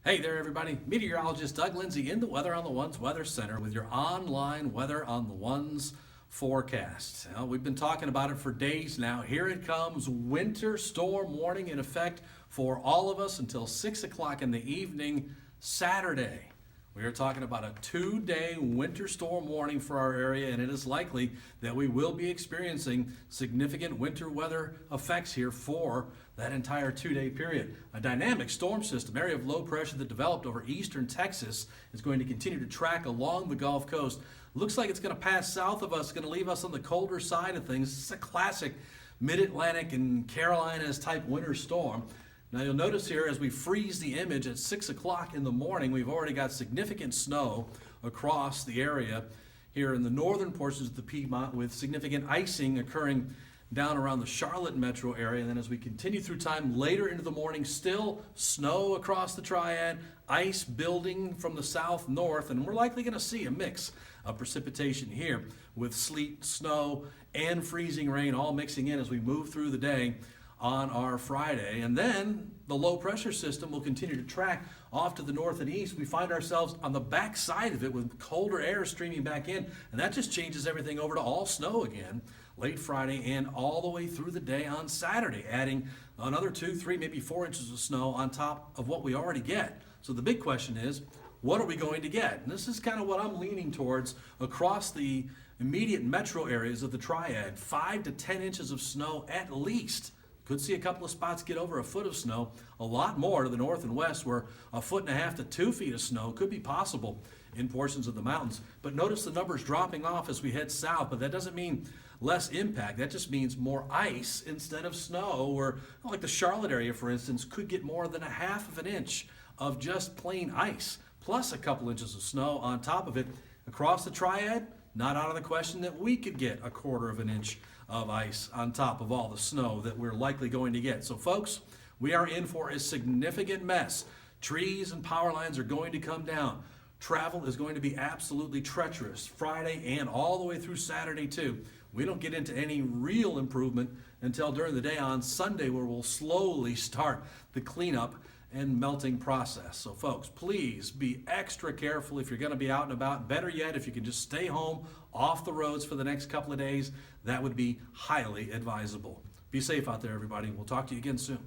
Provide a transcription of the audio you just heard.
Hey there, everybody. Meteorologist Doug Lindsay in the Weather on the Ones Weather Center with your online Weather on the Ones forecast. Now, we've been talking about it for days now. Here it comes, winter storm warning in effect for all of us until 6 o'clock in the evening, Saturday. We are talking about a 2-day winter storm warning for our area, and it is likely that we will be experiencing significant winter weather effects here for that entire 2-day period. A dynamic storm system, area of low pressure that developed over eastern Texas, is going to continue to track along the Gulf Coast. Looks like it's going to pass south of us, going to leave us on the colder side of things. It's a classic mid-Atlantic and Carolinas type winter storm. Now you'll notice here as we freeze the image at 6 o'clock in the morning, we've already got significant snow across the area here in the northern portions of the Piedmont, with significant icing occurring down around the Charlotte metro area. And then as we continue through time later into the morning, still snow across the Triad, ice building from the south north, and we're likely going to see a mix of precipitation here with sleet, snow, and freezing rain all mixing in as we move through the day on our Friday. And then the low pressure system will continue to track off to the north and east. We find ourselves on the back side of it with colder air streaming back in, and that just changes everything over to all snow again late Friday and all the way through the day on Saturday, adding another 2, 3, maybe 4 inches of snow on top of what we already get. So the big question is, what are we going to get? And this is kind of what I'm leaning towards across the immediate metro areas of the Triad. 5 to 10 inches of snow at least. Could see a couple of spots get over a foot of snow. A lot more to the north and west, where 1.5 to 2 feet of snow could be possible in portions of the mountains. But notice the numbers dropping off as we head south, but that doesn't mean less impact. That just means more ice instead of snow, or like the Charlotte area, for instance, could get more than 1/2 inch of just plain ice, plus a couple inches of snow on top of it. Across the Triad, not out of the question that we could get 1/4 inch of ice on top of all the snow that we're likely going to get. So folks, we are in for a significant mess. Trees and power lines are going to come down. Travel is going to be absolutely treacherous Friday and all the way through Saturday too. We don't get into any real improvement until during the day on Sunday, where we'll slowly start the cleanup and melting process. So folks, please be extra careful if you're going to be out and about. Better yet, if you can just stay home off the roads for the next couple of days, that would be highly advisable. Be safe out there, everybody. We'll talk to you again soon.